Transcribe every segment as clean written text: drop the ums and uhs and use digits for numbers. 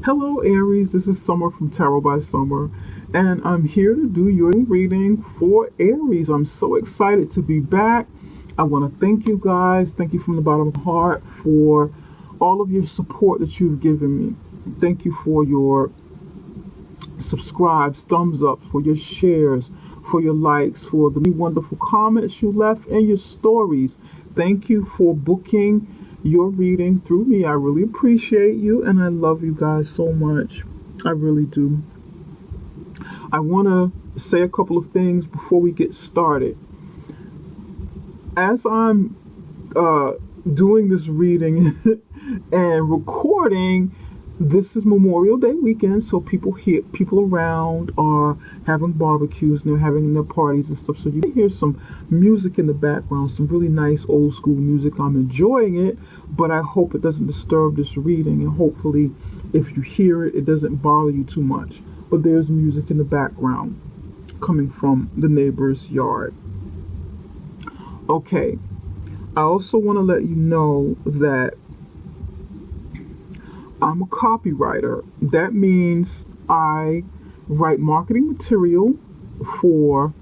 Hello Aries, this is Summer from Tarot by Summer, and I'm here to do your reading for Aries. I'm so excited to be back. I want to thank you guys. Thank you from the bottom of my heart for all of your support that you've given me. Thank you for your subscribes, thumbs up, for your shares, for your likes, for the wonderful comments you left and your stories. Thank you for booking your reading through me. I really appreciate you and I love you guys so much. I really do. I want to say a couple of things before we get started. As I'm doing this reading and recording, this is Memorial Day weekend, so people around are having barbecues and they're having their parties and stuff. So you can hear some music in the background, some really nice old school music. I'm enjoying it, but I hope it doesn't disturb this reading, and hopefully if you hear it, it doesn't bother you too much. But there's music in the background coming from the neighbor's yard. Okay, I also want to let you know that I'm a copywriter. That means I write marketing material for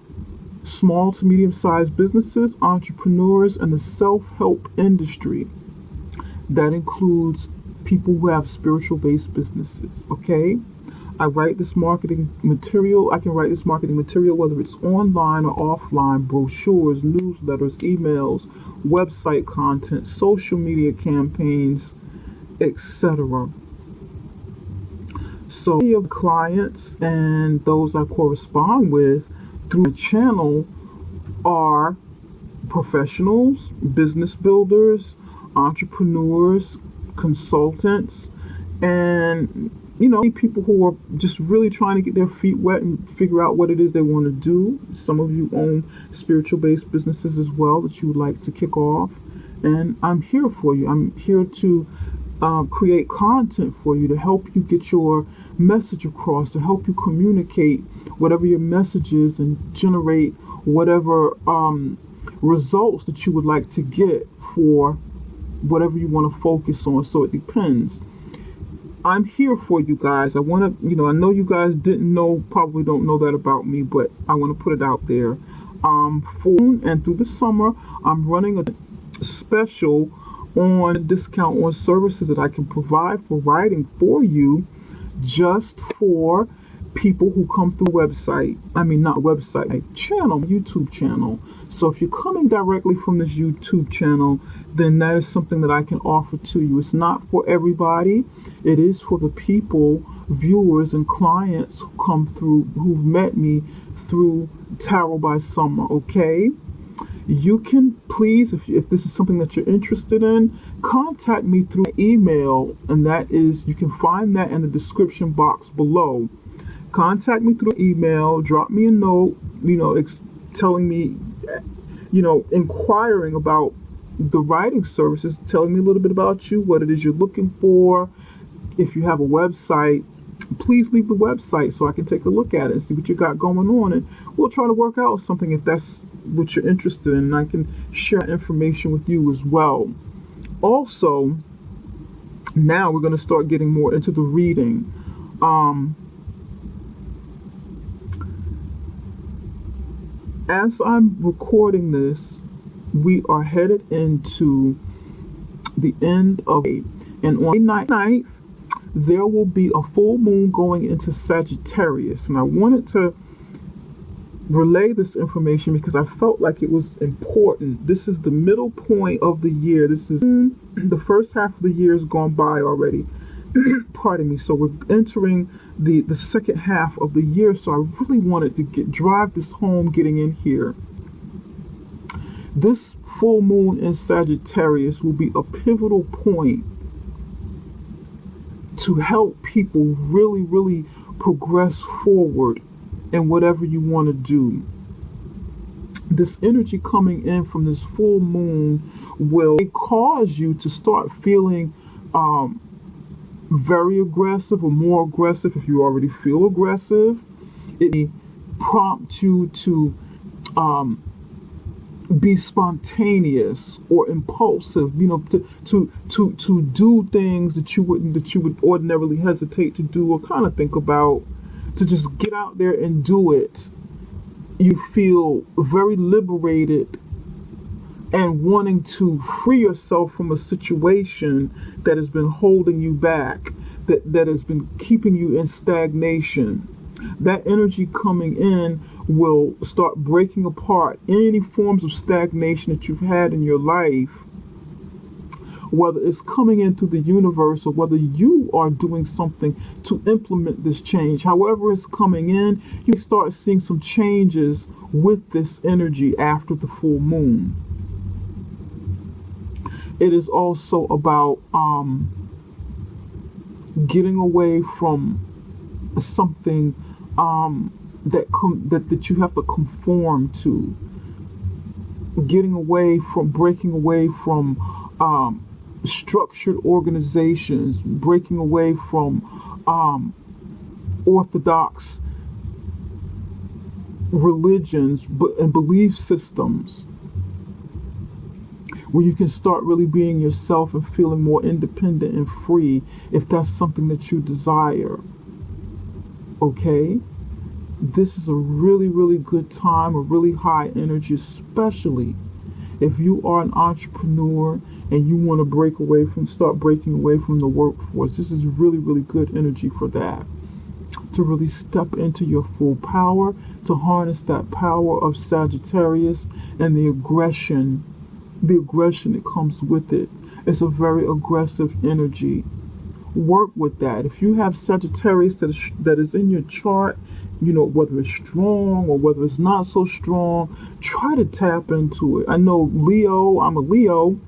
small to medium-sized businesses, entrepreneurs, and the self-help industry. That includes people who have spiritual-based businesses, okay? I write this marketing material. I can write this marketing material whether it's online or offline, brochures, newsletters, emails, website content, social media campaigns, etc. So many of clients and those I correspond with through the channel are professionals, business builders, entrepreneurs, consultants, and people who are just really trying to get their feet wet and figure out what it is they want to do. Some of you own spiritual based businesses as well that you would like to kick off, and I'm here for you. I'm here to create content for you to help you get your message across, to help you communicate whatever your message is and generate whatever results that you would like to get for whatever you want to focus on. So it depends. I'm here for you guys. I want to, I know you guys probably don't know that about me, but I want to put it out there. Through the summer, I'm running a special on a discount on services that I can provide for writing for you, just for people who come through YouTube channel. So if you're coming directly from this YouTube channel, then that is something that I can offer to you. It's not for everybody. It is for the people, viewers and clients who come through, who've met me through Tarot by Summer, okay? You can please, if this is something that you're interested in, contact me through email, and that is, you can find that in the description box below. Contact me through email, drop me a note, telling me, inquiring about the writing services, telling me a little bit about you, what it is you're looking for. If you have a website, please leave the website so I can take a look at it and see what you got going on, and we'll try to work out something if that's what you're interested in, and I can share information with you as well. Also, now we're going to start getting more into the reading. As I'm recording this, we are headed into the end of May, and on May 9th, there will be a full moon going into Sagittarius, and I wanted to relay this information because I felt like it was important. This is the middle point of the year. This is the first half of the year has gone by already. Pardon me. So we're entering the second half of the year. So I really wanted to drive this home getting in here. This full moon in Sagittarius will be a pivotal point to help people really, really progress forward in whatever you want to do. This energy coming in from this full moon will cause you to start feeling very aggressive or more aggressive if you already feel aggressive. It may prompt you to be spontaneous or impulsive, to do things that you would ordinarily hesitate to do or kind of think about, to just get out there and do it. You feel very liberated and wanting to free yourself from a situation that has been holding you back, that has been keeping you in stagnation. That energy coming in will start breaking apart any forms of stagnation that you've had in your life, whether it's coming in through the universe or whether you are doing something to implement this change. However it's coming in, you start seeing some changes with this energy after the full moon. It is also about getting away from something that you have to conform to, breaking away from structured organizations, breaking away from orthodox religions and belief systems, where you can start really being yourself and feeling more independent and free, if that's something that you desire. Okay? This is a really, really good time, a really high energy, especially if you are an entrepreneur and you want to start breaking away from the workforce. This is really, really good energy for that. To really step into your full power, to harness that power of Sagittarius and the aggression that comes with it. It's a very aggressive energy. Work with that. If you have Sagittarius that is in your chart, whether it's strong or whether it's not so strong, try to tap into it. I know I'm a Leo,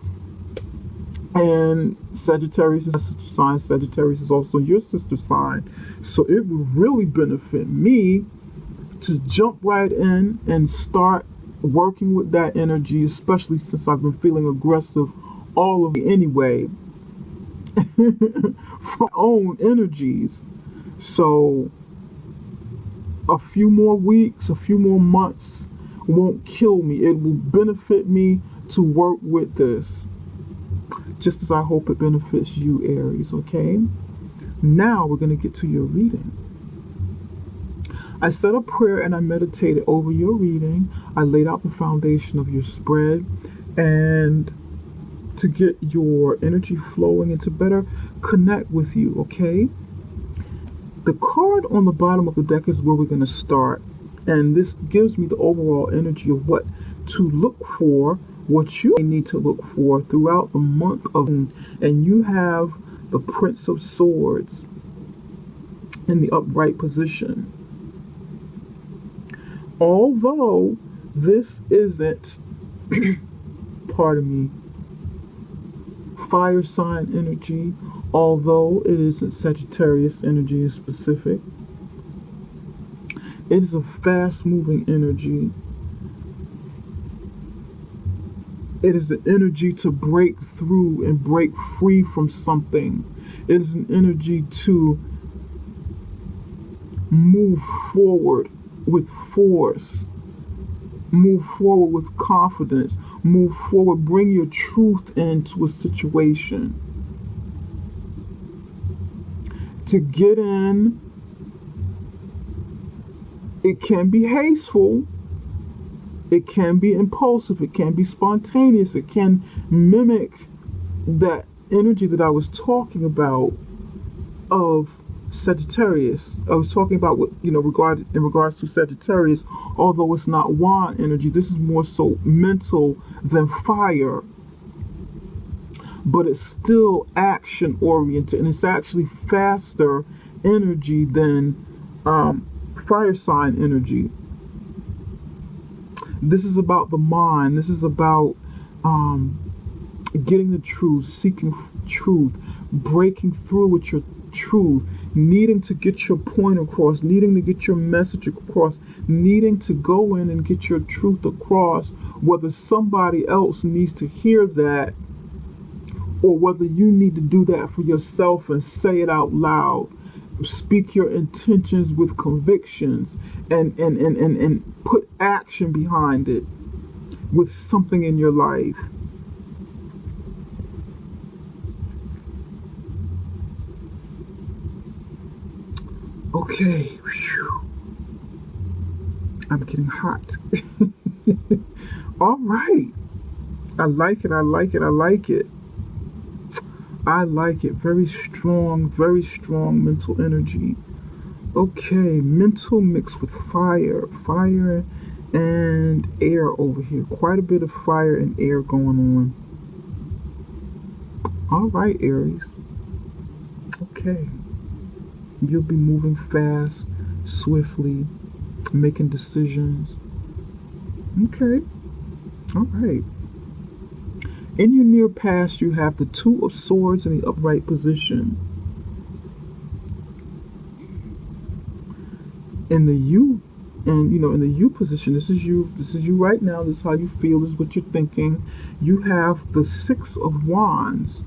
and Sagittarius is a sister sign. Sagittarius is also your sister sign. So it would really benefit me to jump right in and start working with that energy, especially since I've been feeling aggressive all of me anyway from my own energies. So a few more weeks, a few more months won't kill me. It will benefit me to work with this, just as I hope it benefits you, Aries. Okay? Now we're going to get to your reading. I said a prayer and I meditated over your reading. I laid out the foundation of your spread, and to get your energy flowing and to better connect with you, okay? The card on the bottom of the deck is where we're going to start, and this gives me the overall energy of what to look for, what you need to look for throughout the month of June. And you have the Prince of Swords in the upright position. Although this isn't, pardon me, fire sign energy, although it isn't Sagittarius energy in specific, it is a fast-moving energy. It is the energy to break through and break free from something. It is an energy to move forward with force, move forward with confidence, move forward, bring your truth into a situation. To get in, it can be hasteful, it can be impulsive, it can be spontaneous, it can mimic that energy that I was talking about of Sagittarius. I was talking about what, in regards to Sagittarius, although it's not wand energy, this is more so mental than fire. But it's still action oriented, and it's actually faster energy than fire sign energy. This is about the mind. This is about getting the truth, seeking truth, breaking through with your truth, needing to get your point across, needing to get your message across, needing to go in and get your truth across, whether somebody else needs to hear that or whether you need to do that for yourself and say it out loud. Speak your intentions with convictions and put action behind it. with something in your life. Okay. Whew. I'm getting hot. All right. I like it. I like it. I like it. I like it. Very strong mental energy. Okay, mental mixed with fire. Fire and air over here. Quite a bit of fire and air going on. All right, Aries. Okay. You'll be moving fast, swiftly, making decisions. Okay. All right. In your near past, you have the Two of Swords in the upright position. In the U, and in the U position, this is you. This is you right now. This is how you feel. This is what you're thinking. You have the Six of Wands.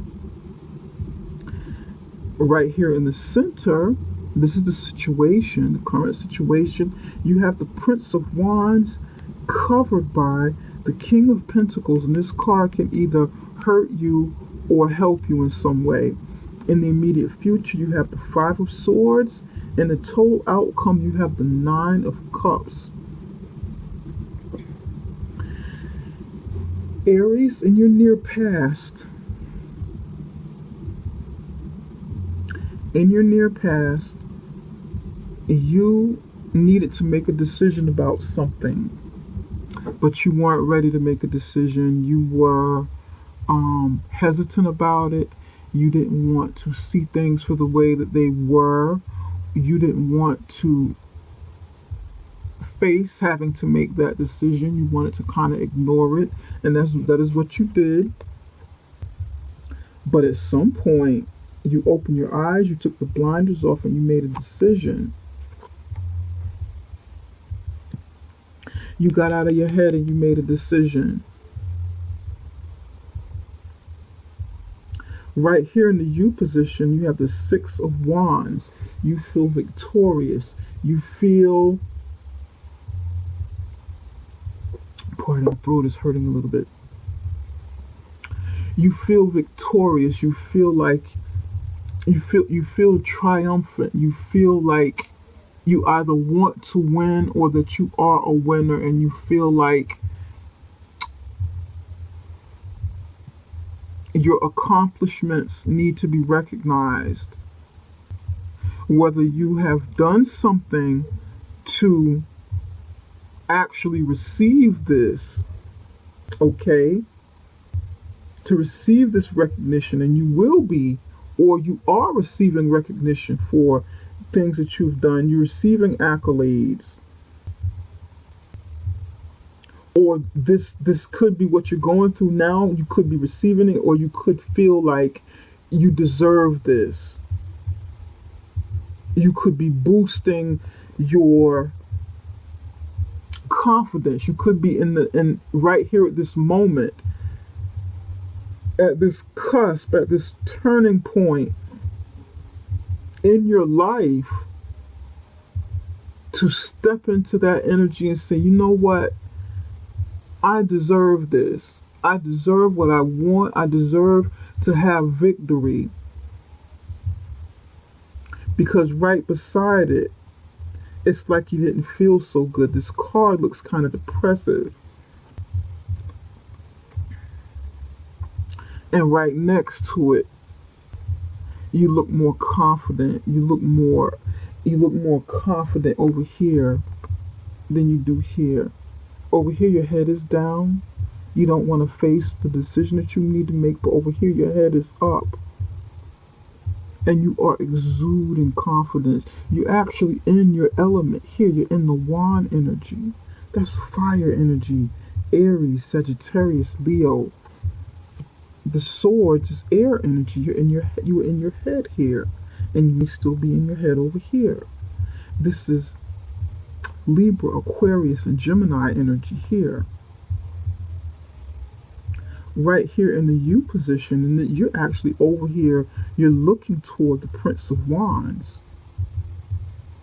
Right here in the center, this is the situation, the current situation. You have the Prince of Wands covered by the King of Pentacles, and this card can either hurt you or help you in some way. In the immediate future, you have the Five of Swords. In the total outcome, you have the Nine of Cups. Aries, in your near past, you needed to make a decision about something, but you weren't ready to make a decision. You were hesitant about it. You didn't want to see things for the way that they were. You didn't want to face having to make that decision. You wanted to kind of ignore it, and that is what you did. But at some point, you opened your eyes, you took the blinders off, and you made a decision. You got out of your head and you made a decision. Right here in the U position, you have the Six of Wands. You feel victorious. You feel... Pardon, my throat is hurting a little bit. You feel victorious. You feel like... You feel triumphant. You feel like you either want to win or that you are a winner, and you feel like your accomplishments need to be recognized. Whether you have done something to actually receive this, okay, to receive this recognition, and you will be, or you are receiving recognition for things that you've done. You're receiving accolades. Or this could be what you're going through now. You could be receiving it, or you could feel like you deserve this. You could be boosting your confidence. You could be in right here at this moment, at this cusp, at this turning point in your life, to step into that energy and say, you know what? I deserve this. I deserve what I want. I deserve to have victory. Because right beside it, it's like you didn't feel so good. This card looks kind of depressive. And right next to it, you look more confident. You look more confident over here than you do here. Over here, your head is down. You don't want to face the decision that you need to make, but over here, your head is up. And you are exuding confidence. You're actually in your element here. You're in the wand energy. That's fire energy. Aries, Sagittarius, Leo. The swords is air energy. You are in your head here, and you may still be in your head over here. This is Libra, Aquarius, and Gemini energy here. Right here in the U position, and then you're actually over here. You're looking toward the Prince of Wands.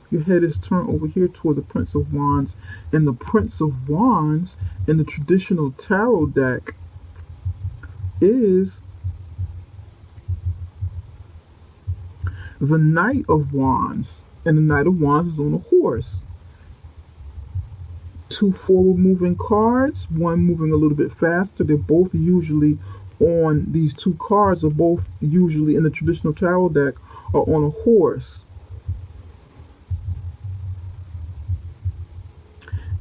Your head is turned over here toward the Prince of Wands. And the Prince of Wands in the traditional tarot deck is the Knight of Wands. And the Knight of Wands is on a horse. Two forward moving cards, one moving a little bit faster. They're both usually on, these two cards are both usually in the traditional tarot deck are on a horse.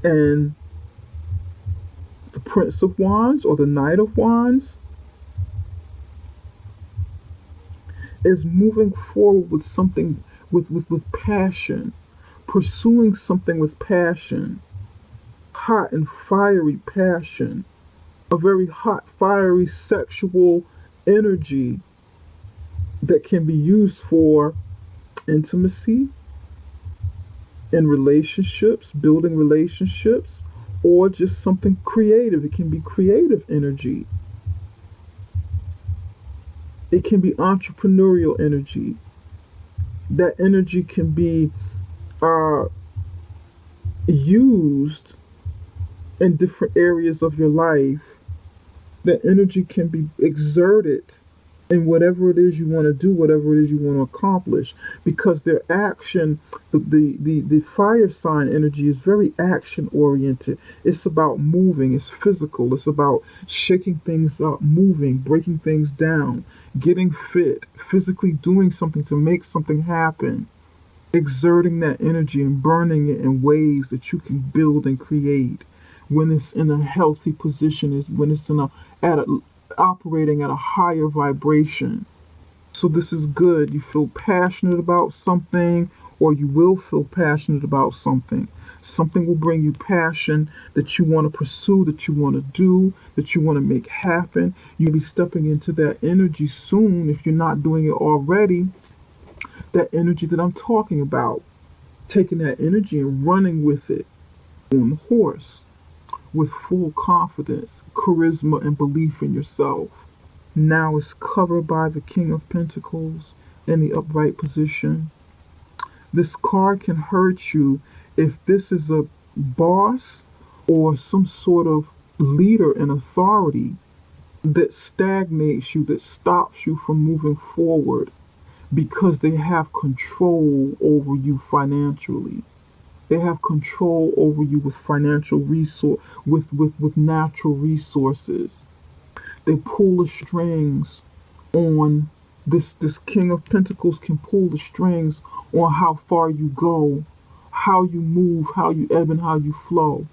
And the Prince of Wands or the Knight of Wands is moving forward with something with passion, pursuing something with passion, hot and fiery passion, a very hot, fiery sexual energy that can be used for intimacy in relationships, building relationships, or just something creative. It can be creative energy. It can be entrepreneurial energy. That energy can be used in different areas of your life. That energy can be exerted in whatever it is you want to do, whatever it is you want to accomplish, because their action, the fire sign energy is very action oriented. It's about moving, it's physical, it's about shaking things up, moving, breaking things down, getting fit, physically doing something to make something happen, exerting that energy and burning it in ways that you can build and create. When it's in a healthy position, is when it's in operating at a higher vibration. So this is good. You feel passionate about something, or you will feel passionate about something. Something will bring you passion that you want to pursue, that you want to do, that you want to make happen. You'll be stepping into that energy soon if you're not doing it already. That energy that I'm talking about. Taking that energy and running with it on the horse, with full confidence, charisma, and belief in yourself. Now it's covered by the King of Pentacles in the upright position. This card can hurt you if this is a boss or some sort of leader and authority that stagnates you, that stops you from moving forward because they have control over you financially. They have control over you with financial resource, with natural resources. They pull the strings on this King of Pentacles can pull the strings on how far you go, how you move, how you ebb and how you flow.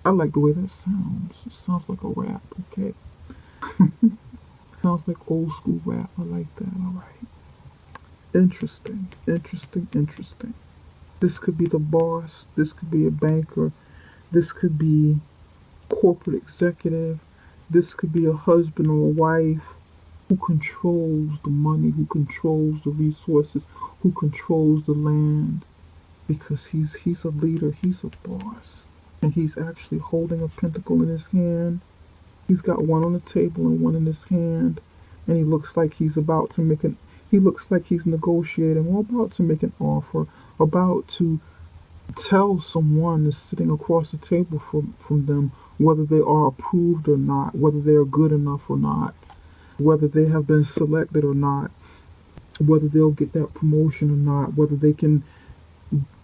I like the way that sounds. It sounds like a rap, okay? Sounds like old school rap. I like that. All right. Interesting, interesting, interesting. This could be the boss. This could be a banker. This could be corporate executive. This could be a husband or a wife who controls the money, who controls the resources, who controls the land, because he's a leader, he's a boss, and he's actually holding a pentacle in his hand. He's got one on the table and one in his hand, and he looks like he's about to make an. He looks like he's negotiating or about to make an offer, about to tell someone that's sitting across the table from them whether they are approved or not, whether they are good enough or not, whether they have been selected or not, whether they'll get that promotion or not, whether they can,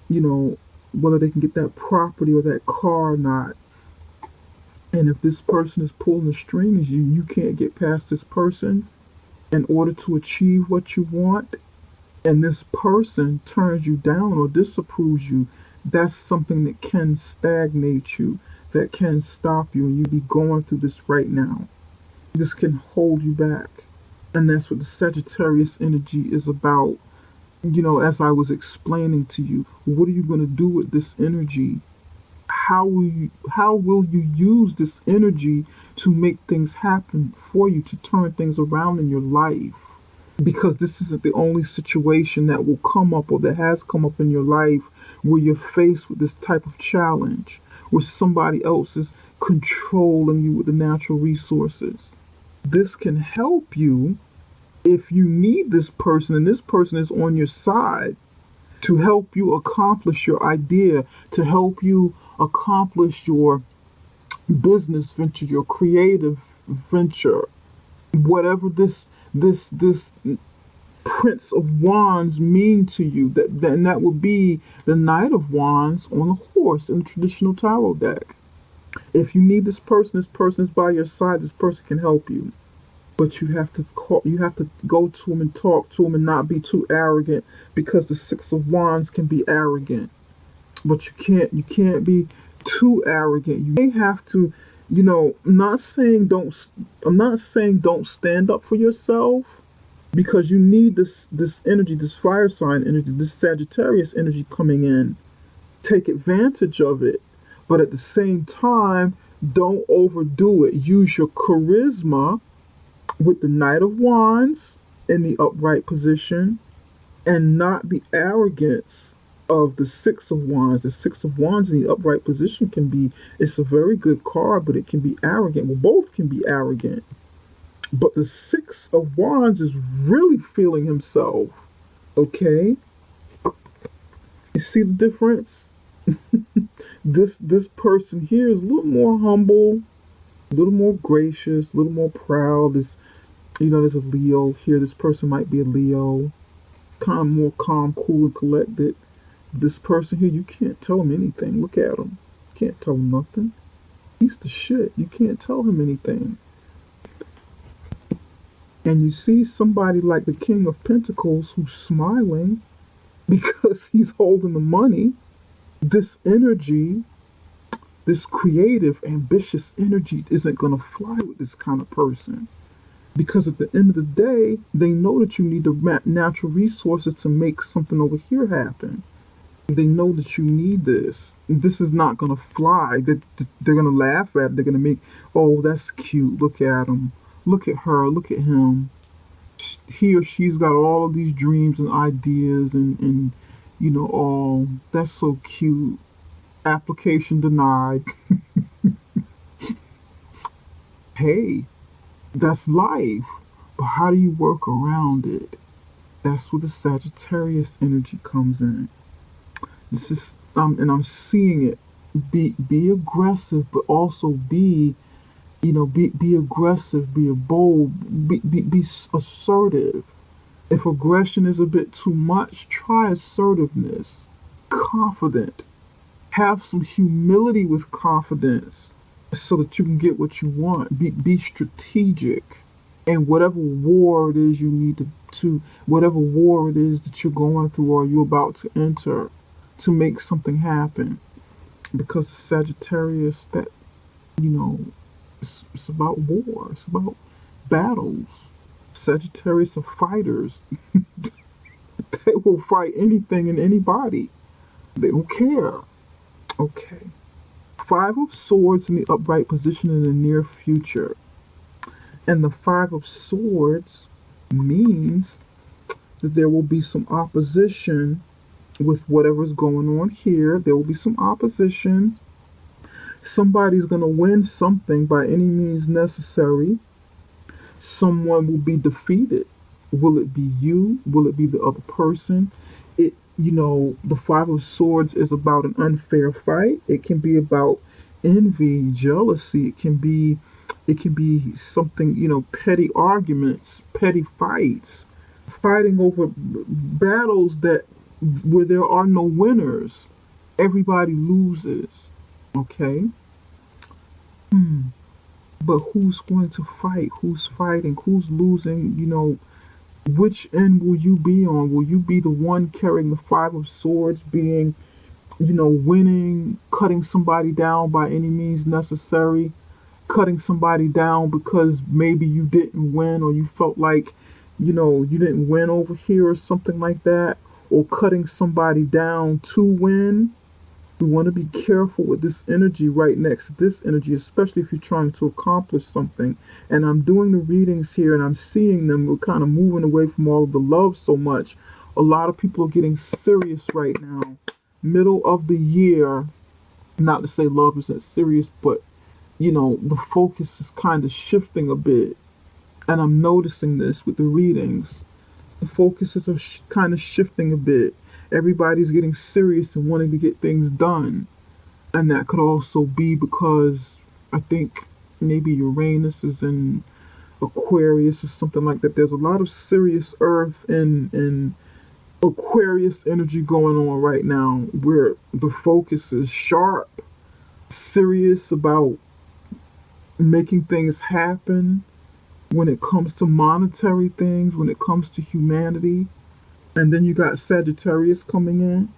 whether they can get that property or that car or not. And if this person is pulling the strings, you can't get past this person in order to achieve what you want, and this person turns you down or disapproves you, that's something that can stagnate you, that can stop you, and you be going through this right now. This can hold you back. And that's what the Sagittarius energy is about. As I was explaining to you, what are you going to do with this energy? How will you use this energy to make things happen for you, to turn things around in your life? Because this isn't the only situation that will come up or that has come up in your life where you're faced with this type of challenge, where somebody else is controlling you with the natural resources. This can help you if you need this person and this person is on your side. to help you accomplish your idea, to help you accomplish your business venture, your creative venture, whatever this Prince of Wands mean to you. That would be the Knight of Wands on a horse in the traditional tarot deck. If you need this person is by your side. This person can help you. But you have to go to him and talk to him and not be too arrogant, because the Six of Wands can be arrogant. But you can't be too arrogant. You may have to, I'm not saying don't stand up for yourself, because you need this energy, this fire sign energy, this Sagittarius energy coming in. Take advantage of it. But at the same time, don't overdo it. Use your charisma with the Knight of Wands in the upright position, and not the arrogance of the Six of Wands. The Six of Wands in the upright position it's a very good card, but it can be arrogant. Well, both can be arrogant. But the Six of Wands is really feeling himself. Okay? You see the difference? This person here is a little more humble, a little more gracious, a little more proud. There's a Leo here. This person might be a Leo. Kind of more calm, cool, and collected. This person here, you can't tell him anything. Look at him. You can't tell him nothing. He's the shit. You can't tell him anything. And you see somebody like the King of Pentacles who's smiling because he's holding the money. This energy, this creative, ambitious energy isn't going to fly with this kind of person. Because at the end of the day, they know that you need the natural resources to make something over here happen. They know that you need this. This is not going to fly. They're going to laugh at it. They're going to make, oh, that's cute. Look at him. Look at her. Look at him. He or she's got all of these dreams and ideas and oh, that's so cute. Application denied. Hey. That's life. But how do you work around it? That's where the Sagittarius energy comes in. This is and I'm seeing it. Be aggressive, but also be aggressive, be bold, be assertive. If aggression is a bit too much, try assertiveness. Confident. Have some humility with confidence, so that you can get what you want. Be strategic. And whatever war it is you need whatever war it is that you're going through or you're about to enter, to make something happen. Because the Sagittarius, that, it's about war. It's about battles. Sagittarius are fighters. They will fight anything and anybody. They don't care. Okay. Five of Swords in the upright position in the near future. And the Five of Swords means that there will be some opposition with whatever's going on here. There will be some opposition. Somebody's going to win something by any means necessary. Someone will be defeated. Will it be you? Will it be the other person? The Five of Swords is about an unfair fight. It can be about envy, jealousy. It can be something, petty arguments, petty fights, fighting over battles where there are no winners. Everybody loses. Okay? But who's going to fight? Who's fighting? Who's losing? Which end will you be on? Will you be the one carrying the Five of Swords, being, winning, cutting somebody down by any means necessary, cutting somebody down because maybe you didn't win, or you felt like, you didn't win over here or something like that, or cutting somebody down to win? We want to be careful with this energy right next to this energy, especially if you're trying to accomplish something. And I'm doing the readings here and I'm seeing them. We're kind of moving away from all of the love so much. A lot of people are getting serious right now. Middle of the year, not to say love isn't serious, but, the focus is kind of shifting a bit. And I'm noticing this with the readings. The focus is kind of shifting a bit. Everybody's getting serious and wanting to get things done. And that could also be because I think maybe Uranus is in Aquarius or something like that. There's a lot of serious earth and Aquarius energy going on right now where the focus is sharp, serious about making things happen when it comes to monetary things, when it comes to humanity. And then you got Sagittarius coming in,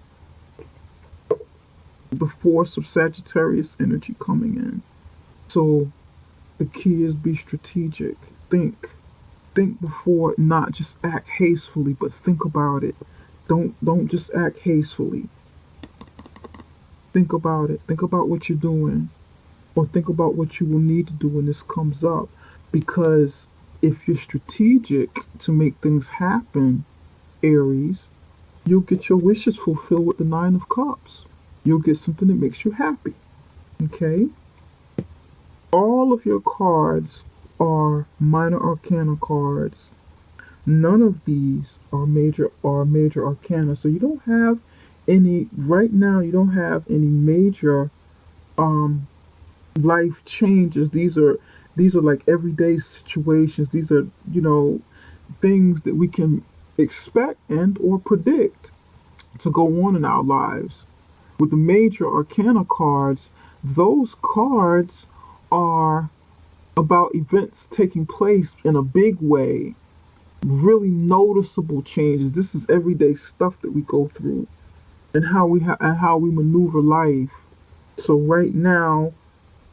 the force of Sagittarius energy coming in. So the key is be strategic. Think before, not just act hastily, but think about it. Don't just act hastily. Think about it. Think about what you're doing, or think about what you will need to do when this comes up. Because if you're strategic to make things happen, Aries, you'll get your wishes fulfilled with the Nine of Cups. You'll get something that makes you happy. Okay? All of your cards are minor arcana cards. None of these are major arcana. So you don't have any right now. You don't have any major life changes. These are like everyday situations. These are, things that we can expect and or predict to go on in our lives. With the major arcana cards, those cards are about events taking place in a big way, really noticeable changes. This is everyday stuff that we go through and how we maneuver life. So right now,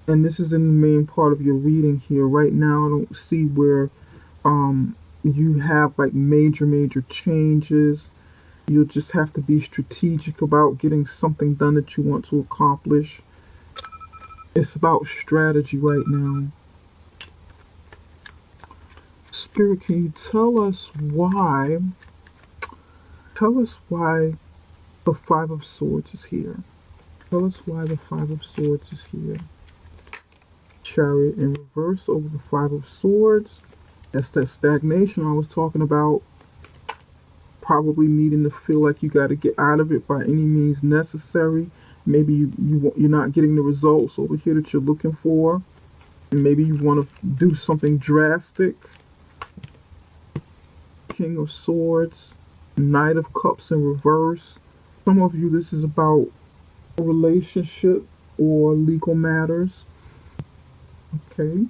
and this is in the main part of your reading here, right now I don't see where you have like major changes. You'll just have to be strategic about getting something done that you want to accomplish. It's about strategy right now. Spirit, can you tell us why the Five of Swords is here? Tell us why the Five of Swords is here. Chariot in reverse over the Five of Swords. That's that stagnation I was talking about. Probably needing to feel like you got to get out of it by any means necessary. Maybe you're not getting the results over here that you're looking for. And maybe you want to do something drastic. King of Swords, Knight of Cups in reverse. Some of you, this is about a relationship or legal matters. Okay.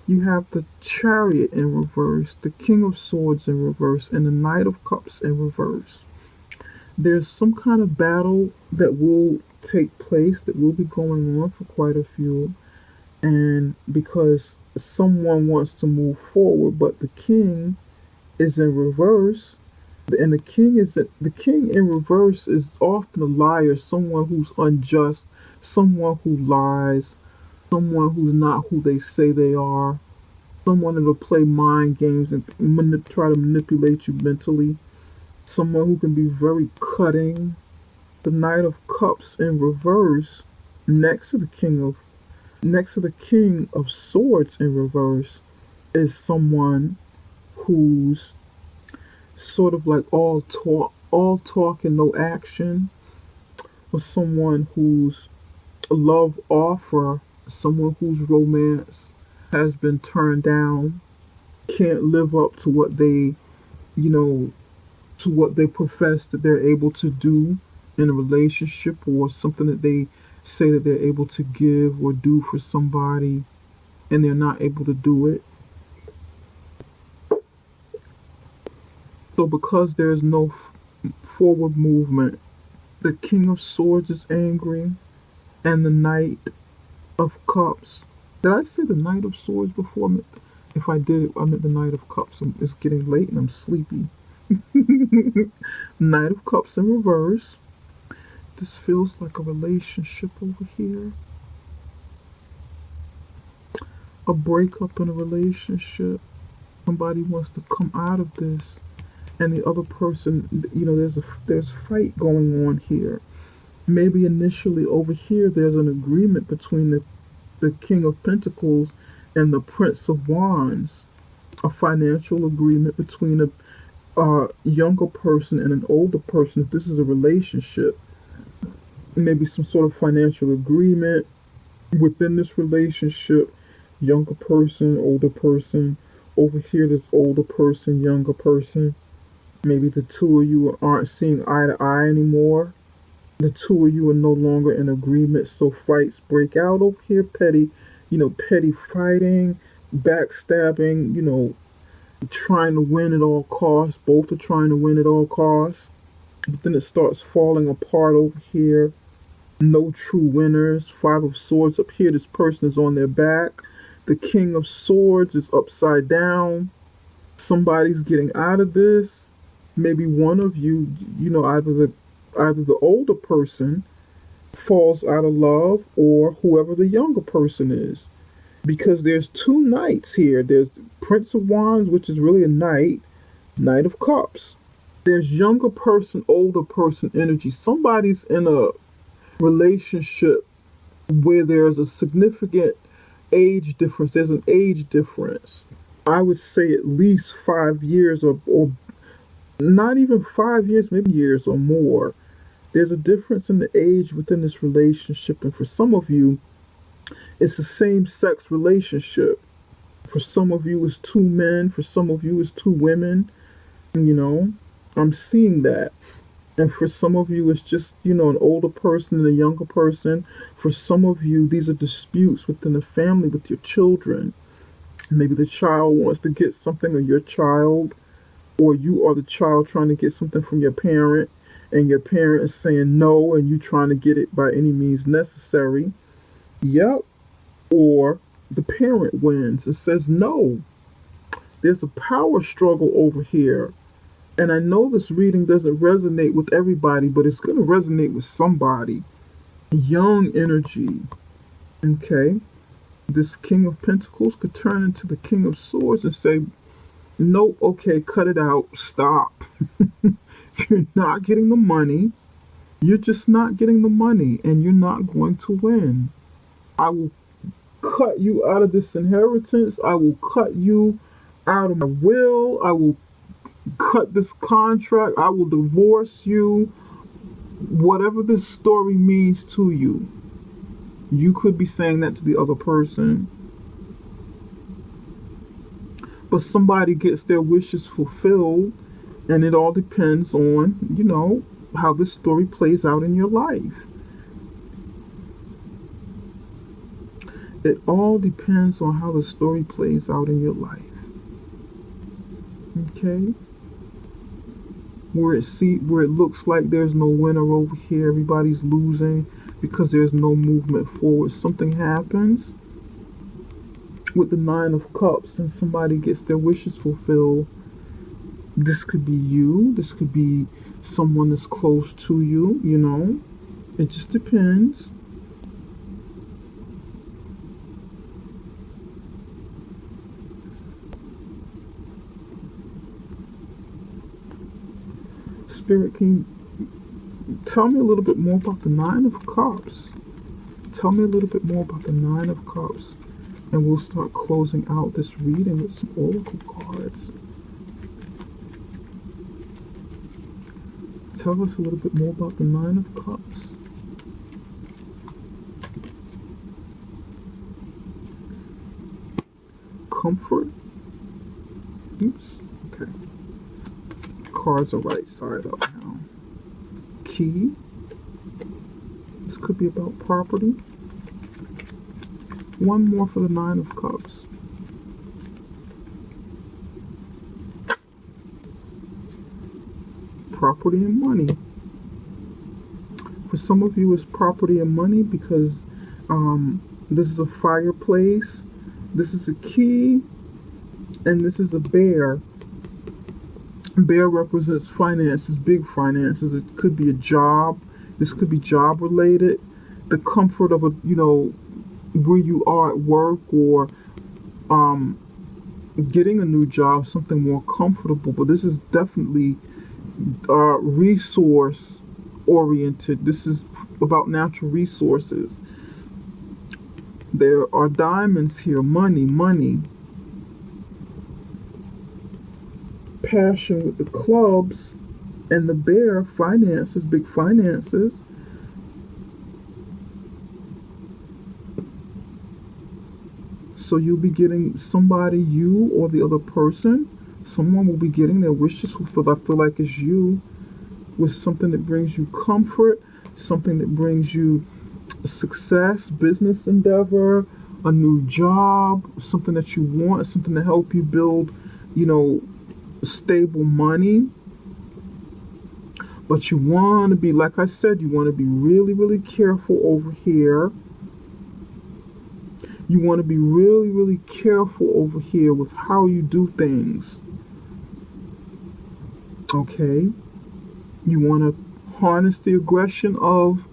You have the Chariot in reverse, the King of Swords in reverse, and the Knight of Cups in reverse. There's some kind of battle that will take place, that will be going on for quite a few. And because someone wants to move forward, but the King is in reverse, and the king in reverse is often a liar, someone who's unjust, someone who lies, someone who's not who they say they are, someone that'll play mind games and try to manipulate you mentally, someone who can be very cutting. The Knight of Cups in reverse, next to the King of Swords in reverse, is someone who's sort of like all talk and no action, or someone whose love offer, someone whose romance has been turned down, can't live up to what they, to what they profess that they're able to do in a relationship, or something that they say that they're able to give or do for somebody, and they're not able to do it. So because there's no forward movement, the King of Swords is angry, and the Knight of Cups. Did I say the Knight of Swords before? If I did, I meant the Knight of Cups. It's getting late and I'm sleepy. Knight of Cups in reverse. This feels like a relationship over here. A breakup in a relationship. Somebody wants to come out of this, and the other person, there's fight going on here. Maybe initially over here there's an agreement between the King of Pentacles and the Prince of Wands. A financial agreement between a younger person and an older person, if this is a relationship, maybe some sort of financial agreement within this relationship, younger person, older person. Over here, this older person, younger person. Maybe the two of you aren't seeing eye to eye anymore. The two of you are no longer in agreement, so fights break out over here. Petty, petty fighting, backstabbing, trying to win at all costs. Both are trying to win at all costs. But then it starts falling apart over here. No true winners. Five of Swords up here. This person is on their back. The King of Swords is upside down. Somebody's getting out of this. Maybe one of you, either the older person falls out of love, or whoever the younger person is. Because there's two knights here. There's Prince of Wands, which is really a knight, Knight of Cups. There's younger person, older person energy. Somebody's in a relationship where there's a significant age difference. There's an age difference. I would say at least 5 years, or not even 5 years, maybe years or more. There's a difference in the age within this relationship, and for some of you, it's a same-sex relationship. For some of you, it's two men. For some of you, it's two women. I'm seeing that. And for some of you, it's just, an older person and a younger person. For some of you, these are disputes within the family with your children. Maybe the child wants to get something, or your child, or you are the child trying to get something from your parent, and your parent is saying no, and you trying to get it by any means necessary. Yep. Or the parent wins and says no. There's a power struggle over here. And I know this reading doesn't resonate with everybody, but it's going to resonate with somebody. Young energy. Okay? This King of Pentacles could turn into the King of Swords and say, nope, okay, cut it out, stop. You're not getting the money. You're just not getting the money, and you're not going to win. I will cut you out of this inheritance. I will cut you out of my will. I will cut this contract. I will divorce you. Whatever this story means to you, you could be saying that to the other person. But somebody gets their wishes fulfilled, and it all depends on, how this story plays out in your life. It all depends on how the story plays out in your life. Okay? Where it looks like there's no winner over here, everybody's losing because there's no movement forward. Something happens with the Nine of Cups and somebody gets their wishes fulfilled. This could be you. This could be someone that's close to you, It just depends. Spirit, can you tell me a little bit more about the Nine of Cups? Tell me a little bit more about the Nine of Cups, and we'll start closing out this reading with some oracle cards. Tell us a little bit more about the Nine of Cups. Comfort. Oops. Okay. Cards are right side up now. Key. This could be about property. One more for the Nine of Cups. Property and money. For some of you, it's property and money because this is a fireplace, this is a key, and this is a bear. Bear represents finances, big finances. It could be a job. This could be job related. The comfort of where you are at work, or getting a new job, something more comfortable. But this is definitely resource oriented. This is about natural resources. There are diamonds here. Money. passion with the clubs, and the bear, finances, big finances. So you'll be getting somebody, you or the other person, someone will be getting their wishes fulfilled. I feel like it's you, with something that brings you comfort, something that brings you success, business endeavor, a new job, something that you want, something to help you build, you know, stable money. But you want to be, like I said, you want to be really, really careful over here. You want to be really, really careful over here with how you do things. Okay? You want to harness the aggression of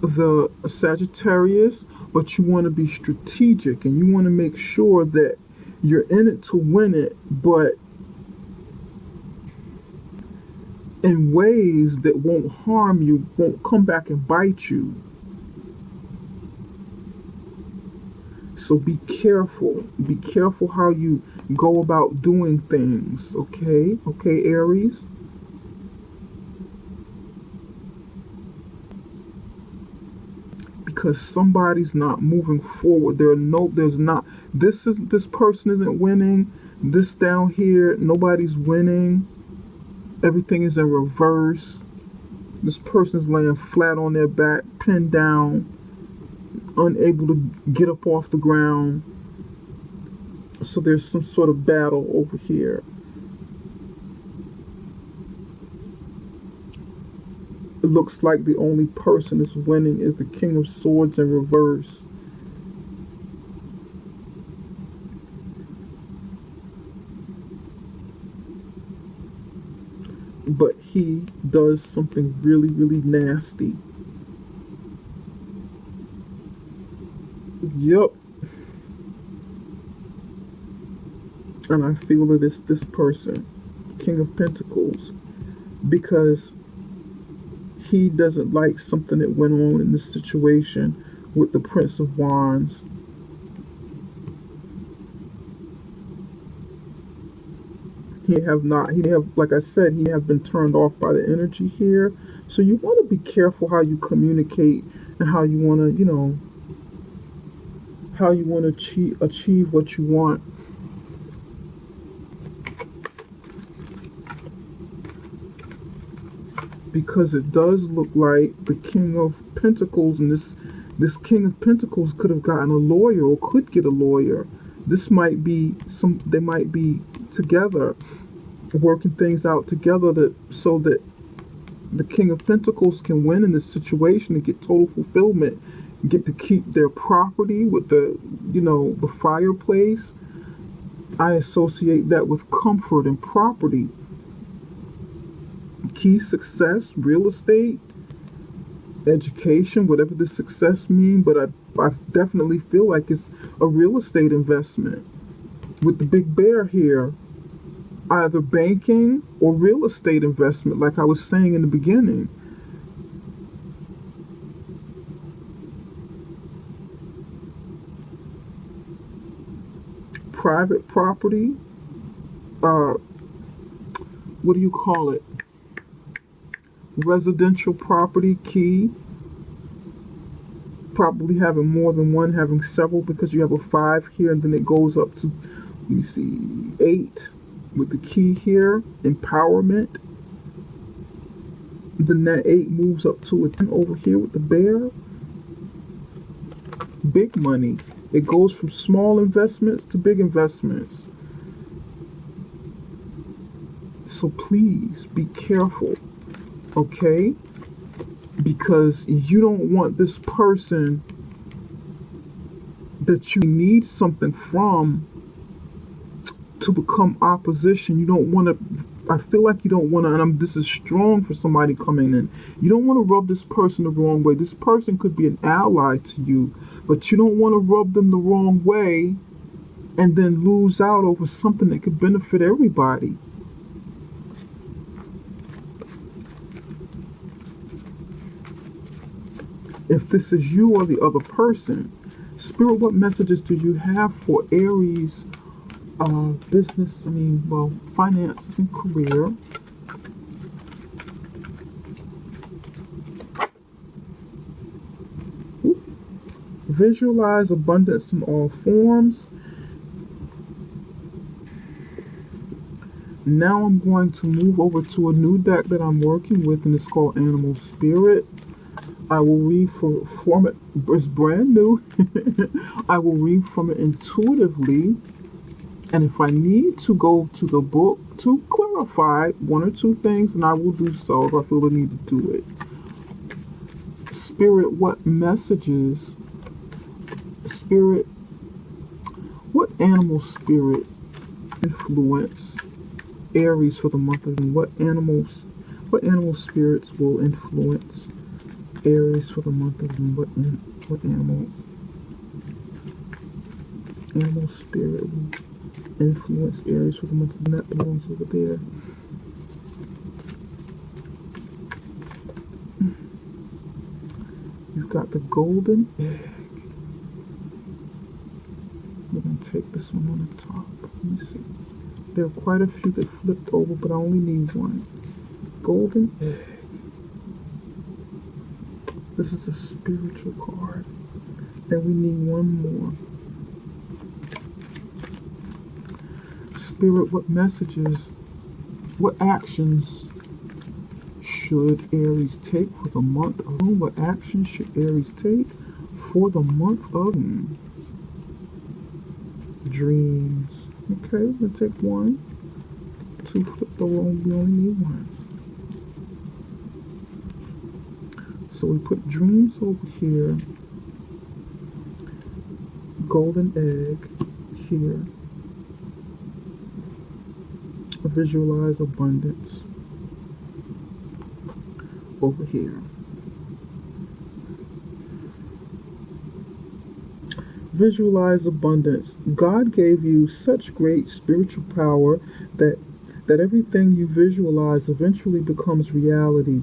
the Sagittarius, but you want to be strategic, and you want to make sure that you're in it to win it, but in ways that won't harm you, won't come back and bite you. So be careful. Be careful how you go about doing things, okay? Okay, Aries? Because somebody's not moving forward. There's not. This person isn't winning. This down here, nobody's winning. Everything is in reverse. This person's laying flat on their back, pinned down, unable to get up off the ground. So there's some sort of battle over here. It looks like the only person that's winning is the King of Swords in reverse. But he does something really, really nasty. Yup. And I feel that it's this person, King of Pentacles, because he doesn't like something that went on in this situation with the Prince of Wands. He have, like I said, he have been turned off by the energy here. So you want to be careful how you communicate and how you want to, you know, how you want to achieve what you want. Because it does look like the King of Pentacles, and this King of Pentacles could have gotten a lawyer, or could get a lawyer. This might be they might be together, working things out together, so that the King of Pentacles can win in this situation and get total fulfillment, get to keep their property with the, you know, the fireplace. I associate that with comfort and property. Key success, real estate, education, whatever the success means, but I definitely feel like it's a real estate investment. With the big bear here, either banking or real estate investment, like I was saying in the beginning. Private property, what do you call it? Residential property, key. Probably having more than one, having several, because you have a 5 here, and then it goes up to, let me see, 8 with the key here, empowerment. Then that 8 moves up to a 10 over here with the bear. Big money. It goes from small investments to big investments. So please be careful, okay? Because you don't want this person that you need something from to become opposition. You don't want to, I feel like you don't want to, and this is strong for somebody coming in. You don't want to rub this person the wrong way. This person could be an ally to you, but you don't want to rub them the wrong way and then lose out over something that could benefit everybody. If this is you or the other person, Spirit, what messages do you have for Aries business, well, finances and career. Visualize abundance in all forms. Now I'm going to move over to a new deck that I'm working with, and it's called Animal Spirit. I will read from it. It's brand new. I will read from it intuitively, and if I need to go to the book to clarify one or two things, and I will do so if I feel the need to do it. Spirit, what messages? Spirit, what animal spirit influence Aries for the month of June? What animal spirits will influence Aries for the month of June? What animal spirit will influence Aries for the month of June? That belongs over there. You've got the golden egg. We're going to take this one on the top. Let me see. There are quite a few that flipped over, but I only need one. Golden egg. This is a spiritual card. And we need one more. Spirit, what messages, what actions should Aries take for the month of June? What actions should Aries take for the month of June? Dreams. Okay, we'll take one. Two flipped over, we only need one. So we put dreams over here. Golden egg here. Visualize abundance over here. Visualize abundance. God gave you such great spiritual power that everything you visualize eventually becomes reality.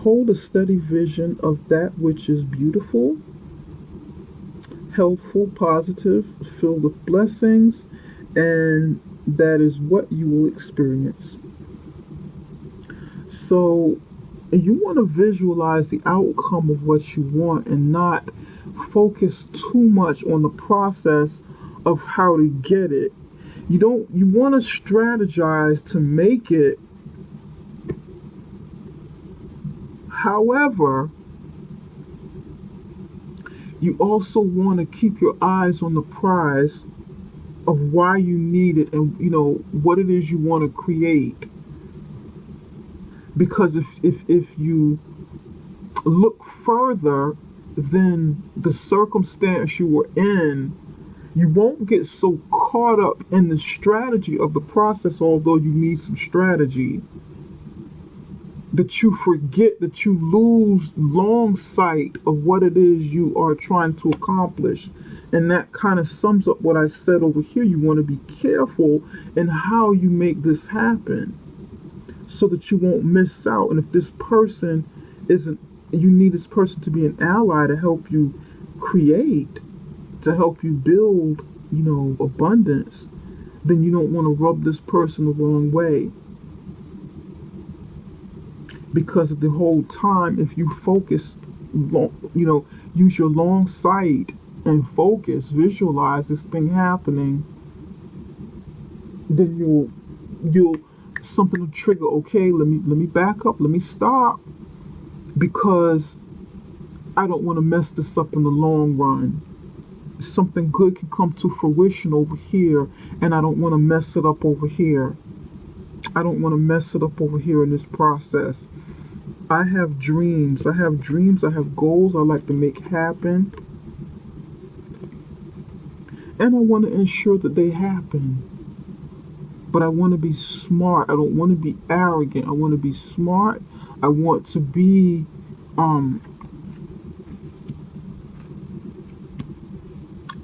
Hold a steady vision of that which is beautiful, healthful, positive, filled with blessings, and that is what you will experience. So you want to visualize the outcome of what you want and not focus too much on the process of how to get it. You want to strategize to make it. However, you also want to keep your eyes on the prize of why you need it and what it is you want to create. Because if you look further than the circumstance you were in, you won't get so caught up in the strategy of the process, although you need some strategy, that you forget, that you lose long sight of what it is you are trying to accomplish. And that kind of sums up what I said over here. You want to be careful in how you make this happen so that you won't miss out. And if this person isn't, you need this person to be an ally to help you create, to help you build, abundance, then you don't want to rub this person the wrong way. Because the whole time, if you focus, use your long sight and focus, visualize this thing happening, then you'll something will trigger. Okay, let me back up, let me stop, because I don't want to mess this up in the long run. Something good can come to fruition over here, and I don't want to mess it up over here. I don't want to mess it up over here in this process. I have dreams. I have goals I like to make happen. And I want to ensure that they happen. But I want to be smart. I don't want to be arrogant. I want to be smart. I want to be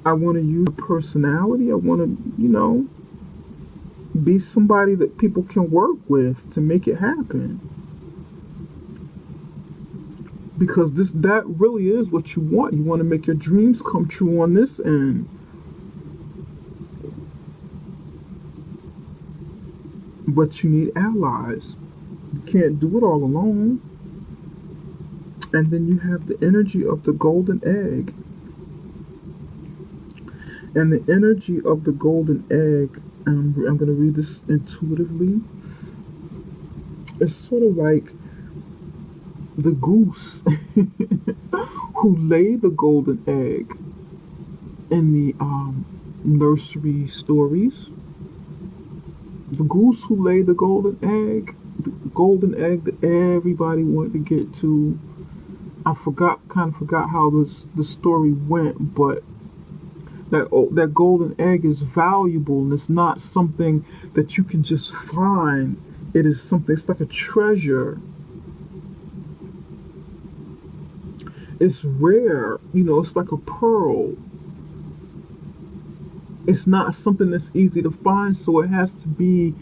I want to use personality. I want to, be somebody that people can work with to make it happen. Because that really is what you want. You want to make your dreams come true on this end. but you need allies. You can't do it all alone. And then you have the energy of the golden egg. And the energy of the golden egg, I'm going to read this intuitively. It's sort of like the goose who laid the golden egg in the nursery stories. The goose who laid the golden egg that everybody wanted to get to. I kind of forgot how the story went, but that golden egg is valuable, and it's not something that you can just find. It is something, it's like a treasure. It's rare, it's like a pearl. It's not something that's easy to find, so it has to be,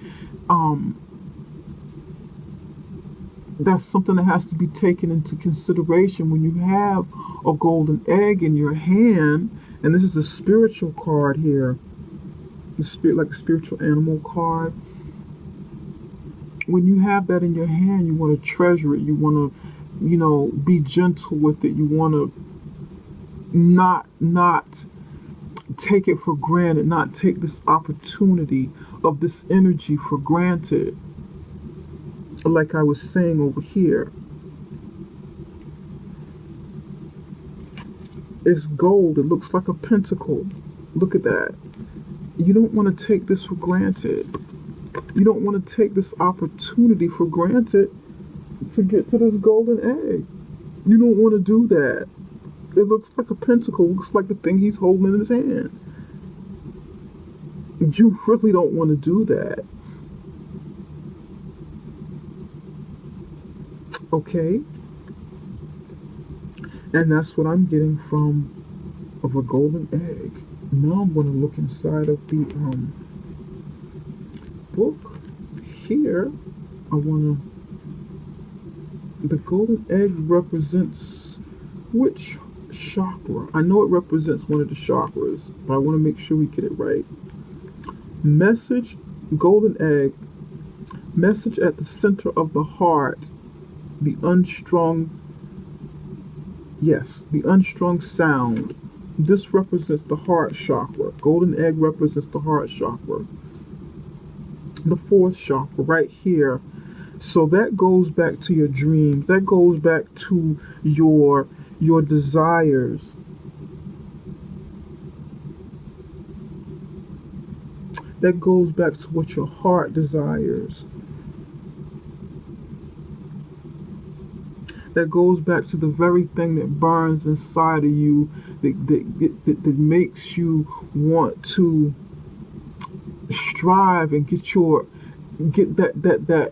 that's something that has to be taken into consideration when you have a golden egg in your hand. And this is a spiritual card here, like a spiritual animal card. When you have that in your hand, you want to treasure it. You want to, be gentle with it. You want to not take it for granted, not take this opportunity of this energy for granted. Like I was saying over here, it's gold. It looks like a pentacle. Look at that. You don't want to take this for granted. You don't want to take this opportunity for granted to get to this golden egg. You don't want to do that. It looks like a pentacle. It looks like the thing he's holding in his hand. You really don't want to do that. Okay? And that's what I'm getting from of a golden egg. Now I'm going to look inside of the book. Here, the golden egg represents which chakra? I know it represents one of the chakras, but I want to make sure we get it right. Message, golden egg, message at the center of the heart, the unstrung sound. This represents the heart chakra. Golden egg represents the heart chakra. The fourth chakra right here. So that goes back to your dreams. That goes back to your desires. That goes back to what your heart desires. That goes back to the very thing that burns inside of you, that makes you want to strive and get that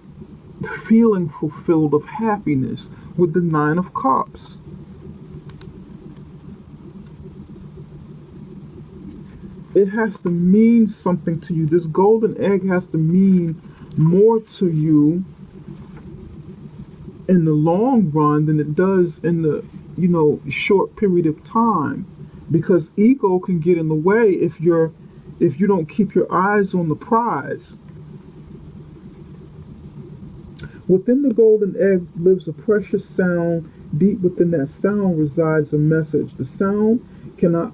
feeling fulfilled of happiness with the Nine of Cups. It has to mean something to you. This golden egg has to mean more to you in the long run than it does in the short period of time, because ego can get in the way if you don't keep your eyes on the prize. Within the golden egg lives a precious sound. Deep within that sound resides a message. The sound cannot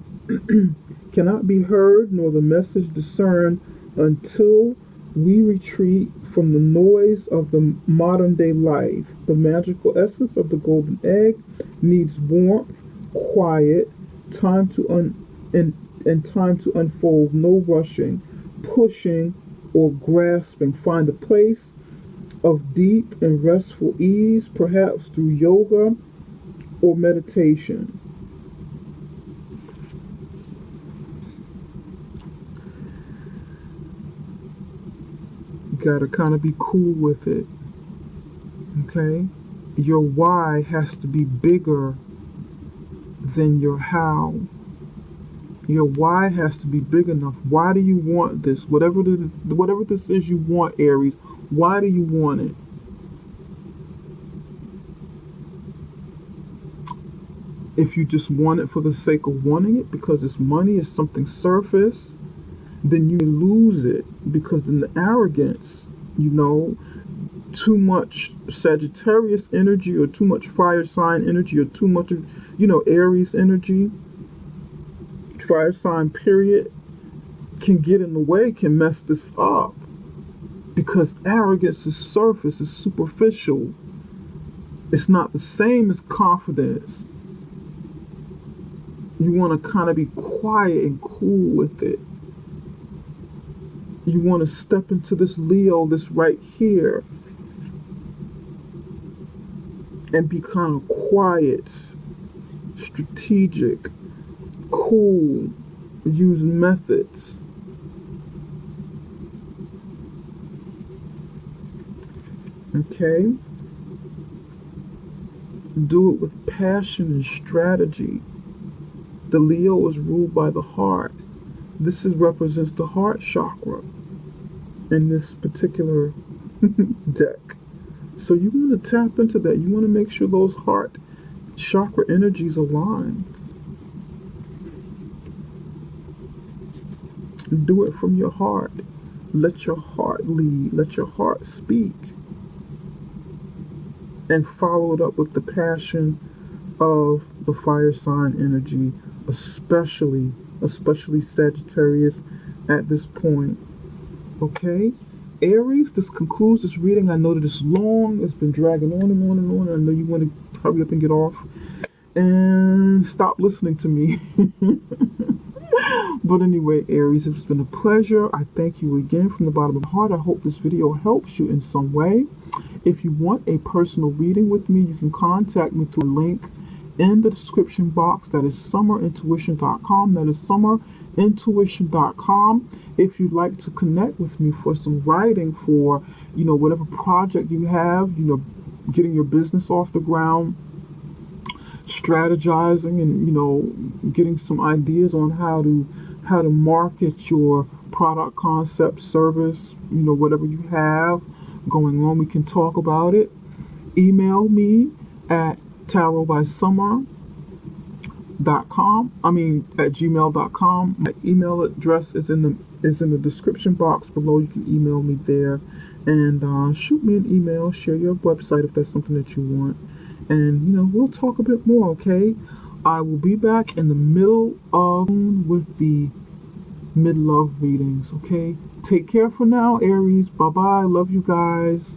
be heard nor the message discerned until we retreat from the noise of the modern day life. The magical essence of the golden egg needs warmth, quiet, time to time to unfold. No rushing, pushing, or grasping. Find a place of deep and restful ease, perhaps through yoga or meditation. You gotta kind of be cool with it. Okay? Your why has to be bigger than your how. Your why has to be big enough. Why do you want this? Whatever this is you want, Aries, why do you want it? If you just want it for the sake of wanting it, because it's money, it's something surface, then you lose it, because then the arrogance You know, too much Sagittarius energy or too much fire sign energy or too much of, Aries energy, fire sign period, can get in the way, can mess this up. Because arrogance is surface, it's superficial. It's not the same as confidence. You want to kind of be quiet and cool with it. You want to step into this Leo, this right here, and be kind of quiet, strategic, cool, use methods. Okay? Do it with passion and strategy. The Leo is ruled by the heart. This represents the heart chakra in this particular deck. So you want to tap into that. You want to make sure those heart chakra energies align. Do it from your heart. Let your heart lead. Let your heart speak. And follow it up with the passion of the fire sign energy, especially Sagittarius at this point. Okay? Aries, this concludes this reading. I know that it's long. It's been dragging on and on and on. I know you want to hurry up and get off and stop listening to me. But anyway, Aries, it's been a pleasure. I thank you again from the bottom of my heart. I hope this video helps you in some way. If you want a personal reading with me, you can contact me through a link in the description box. That is summerintuition.com. That is summerintuition.com. If you'd like to connect with me for some writing for, whatever project you have, getting your business off the ground, strategizing and, getting some ideas on how to market your product, concept, service, whatever you have going on, we can talk about it. Email me at tarotbysummer.com. At gmail.com. My email address is in the description box below. You can email me there and shoot me an email. Share your website if that's something that you want. And we'll talk a bit more. Okay, I will be back in the middle of with the mid-love readings. Okay, take care for now, Aries. Bye bye. Love you guys.